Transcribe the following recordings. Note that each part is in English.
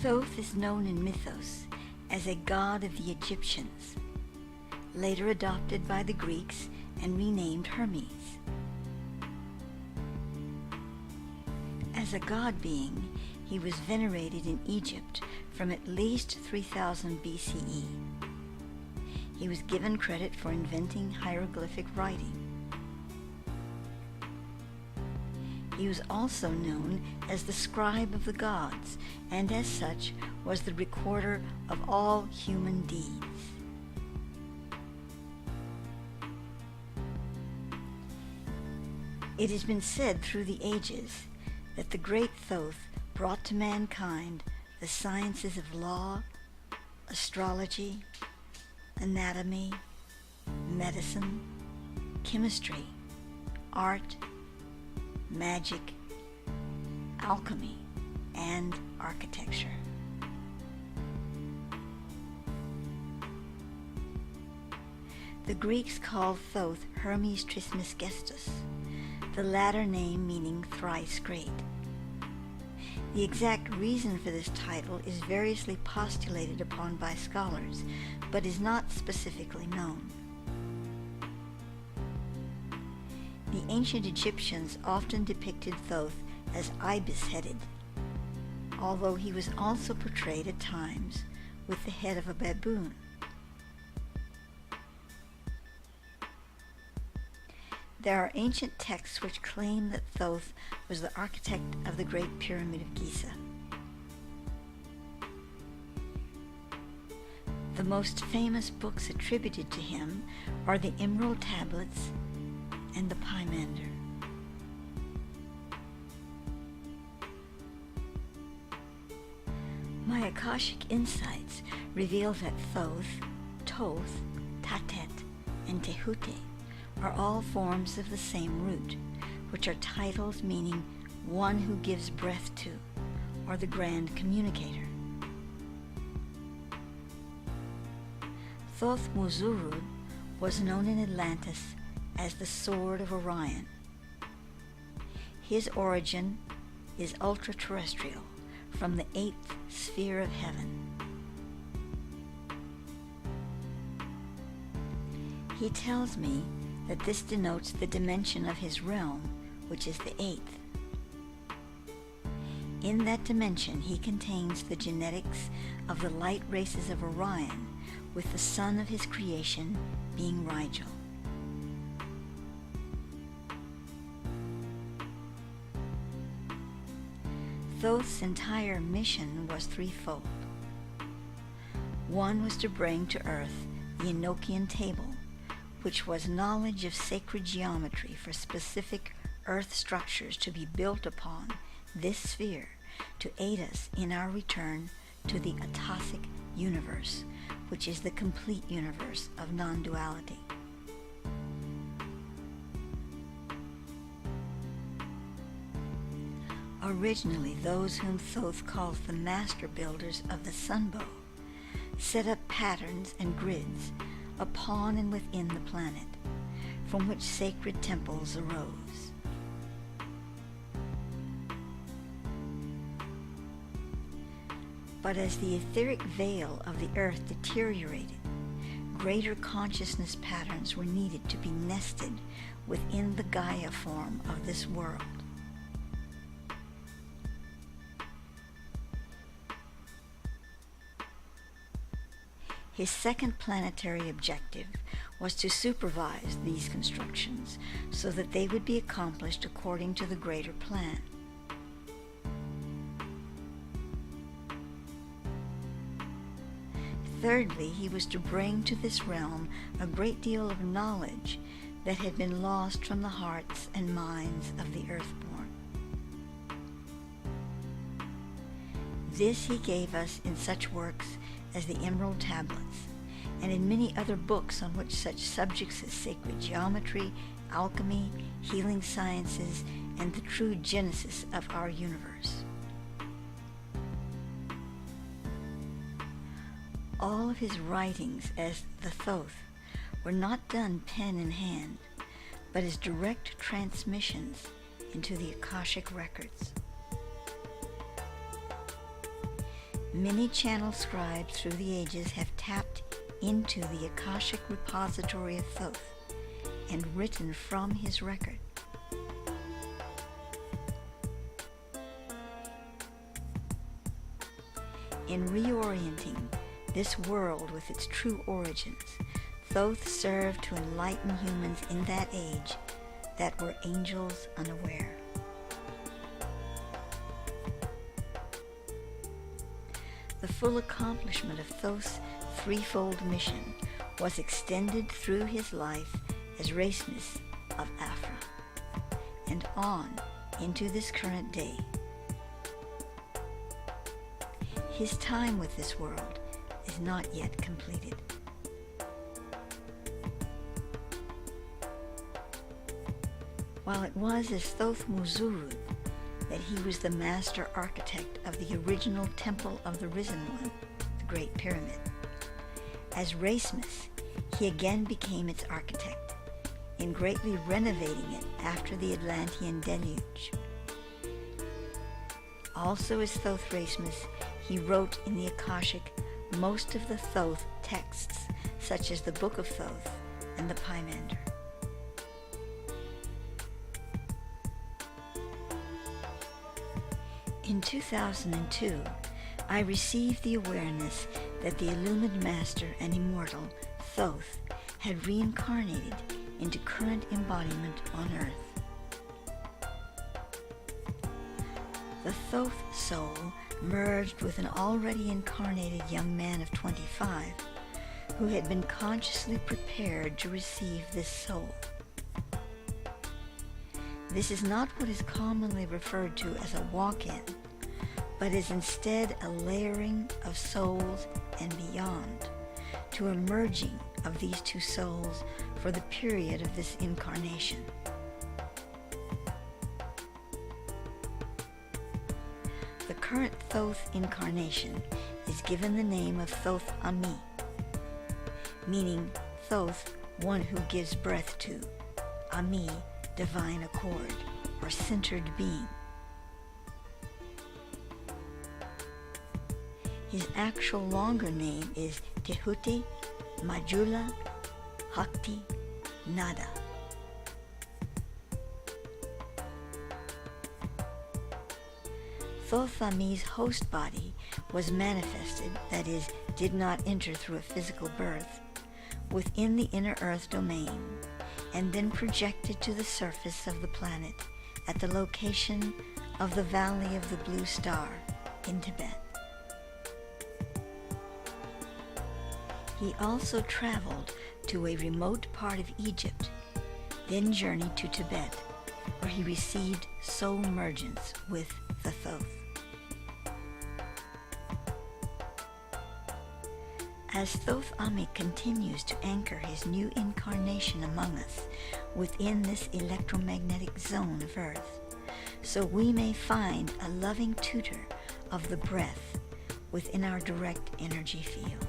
Thoth is known in mythos as a god of the Egyptians, later adopted by the Greeks and renamed Hermes. As a god being, he was venerated in Egypt from at least 3000 BCE. He was given credit for inventing hieroglyphic writing. He was also known as the scribe of the gods, and as such was the recorder of all human deeds. It has been said through the ages that the great Thoth brought to mankind the sciences of law, astrology, anatomy, medicine, chemistry, art, magic, alchemy, and architecture. The Greeks called Thoth Hermes Trismegistus, the latter name meaning thrice great. The exact reason for this title is variously postulated upon by scholars, but is not specifically known. The ancient Egyptians often depicted Thoth as ibis-headed, although he was also portrayed at times with the head of a baboon. There are ancient texts which claim that Thoth was the architect of the Great Pyramid of Giza. The most famous books attributed to him are the Emerald Tablets and the Pymander. My Akashic insights reveal that Thoth, Toth, Tatet, and Tehute are all forms of the same root, which are titles meaning one who gives breath to, or the grand communicator. Thoth Muzurud was known in Atlantis as the Sword of Orion. His origin is ultra-terrestrial, from the 8th sphere of heaven. He tells me that this denotes the dimension of his realm, which is the 8th. In that dimension he contains the genetics of the light races of Orion, with the son of his creation being Rigel. Thoth's entire mission was threefold. One was to bring to earth the Enochian table, which was knowledge of sacred geometry for specific earth structures to be built upon this sphere to aid us in our return to the Atosic universe, which is the complete universe of non-duality. Originally, those whom Thoth calls the master builders of the sunbow set up patterns and grids upon and within the planet, from which sacred temples arose. But as the etheric veil of the earth deteriorated, greater consciousness patterns were needed to be nested within the Gaia form of this world. His second planetary objective was to supervise these constructions so that they would be accomplished according to the greater plan. Thirdly, he was to bring to this realm a great deal of knowledge that had been lost from the hearts and minds of the earthborn. This he gave us in such works as the Emerald Tablets, and in many other books on which such subjects as sacred geometry, alchemy, healing sciences, and the true genesis of our universe. All of his writings as the Thoth were not done pen in hand, but as direct transmissions into the Akashic records. Many channel scribes through the ages have tapped into the Akashic repository of Thoth and written from his record. In reorienting this world with its true origins, Thoth served to enlighten humans in that age that were angels unaware. The full accomplishment of Thoth's threefold mission was extended through his life as Race-Nis of Afra and on into this current day. His time with this world is not yet completed. While it was as Thoth Muzurud that he was the master architect of the original Temple of the Risen One, the Great Pyramid, as Race-Nis, he again became its architect, in greatly renovating it after the Atlantean deluge. Also as Thoth Race-Nis, he wrote in the Akashic most of the Thoth texts, such as the Book of Thoth and the Pymander. In 2002, I received the awareness that the illumined master and immortal Thoth had reincarnated into current embodiment on Earth. The Thoth soul merged with an already incarnated young man of 25 who had been consciously prepared to receive this soul. This is not what is commonly referred to as a walk-in, but is instead a layering of souls and beyond, to a merging of these two souls for the period of this incarnation. The current Thoth incarnation is given the name of Thoth Ami, meaning Thoth, one who gives breath to, Ami, divine accord, or centered being. His actual longer name is Tehuti Majula Hakti Nada. Thoth Ami's host body was manifested, that is, did not enter through a physical birth, within the inner earth domain, and then projected to the surface of the planet at the location of the Valley of the Blue Star in Tibet. He also traveled to a remote part of Egypt, then journeyed to Tibet, where he received soul mergence with the Thoth. As Thoth Ami continues to anchor his new incarnation among us within this electromagnetic zone of Earth, so we may find a loving tutor of the breath within our direct energy field.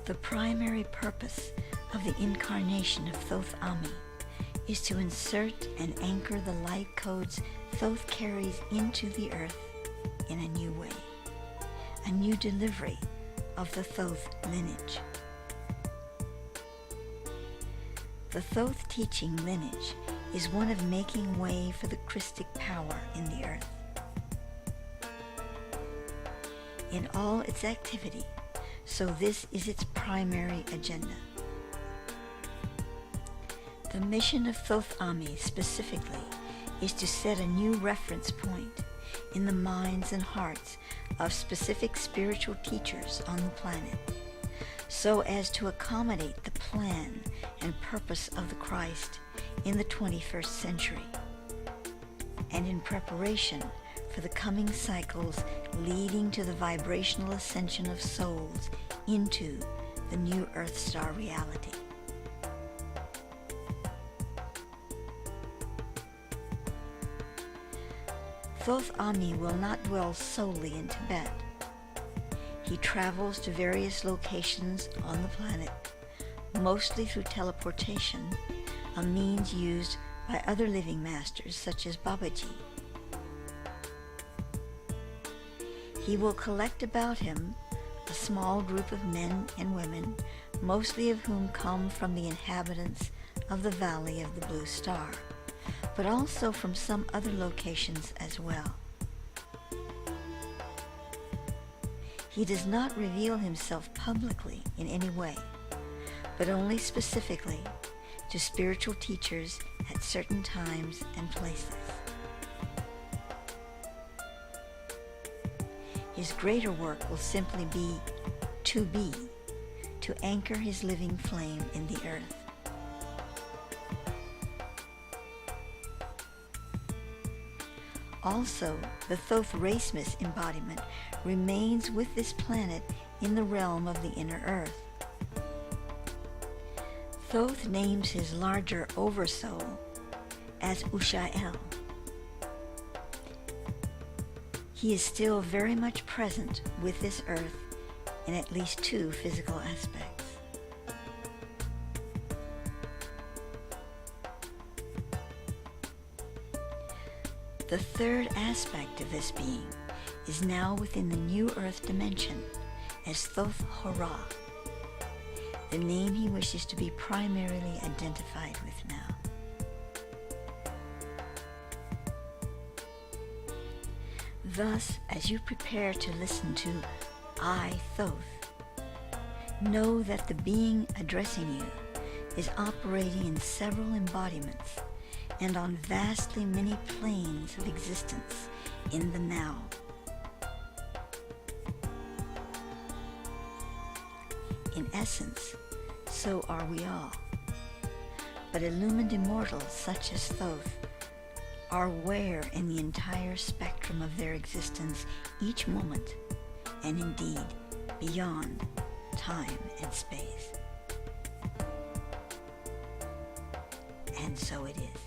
The primary purpose of the incarnation of Thoth Ami is to insert and anchor the light codes Thoth carries into the earth in a new way, a new delivery of the Thoth lineage. The Thoth teaching lineage is one of making way for the Christic power in the earth. In all its activity, so this is its primary agenda. The mission of Thoth Ami specifically is to set a new reference point in the minds and hearts of specific spiritual teachers on the planet, so as to accommodate the plan and purpose of the Christ in the 21st century, and in preparation for the coming cycles leading to the vibrational ascension of souls into the new Earth Star reality. Thoth Ami will not dwell solely in Tibet. He travels to various locations on the planet, mostly through teleportation, a means used by other living masters such as Babaji. He will collect about him a small group of men and women, mostly of whom come from the inhabitants of the Valley of the Blue Star, but also from some other locations as well. He does not reveal himself publicly in any way, but only specifically to spiritual teachers at certain times and places. His greater work will simply be, to anchor his living flame in the earth. Also, the Thoth race-miss embodiment remains with this planet in the realm of the inner earth. Thoth names his larger oversoul as Ushael. He is still very much present with this earth in at least two physical aspects. The third aspect of this being is now within the new earth dimension as Thoth Hora, the name he wishes to be primarily identified with now. Thus, as you prepare to listen to I, Thoth, know that the being addressing you is operating in several embodiments and on vastly many planes of existence in the now. In essence, so are we all. But illumined immortals such as Thoth are aware in the entire spectrum of their existence each moment, and indeed beyond time and space. And so it is.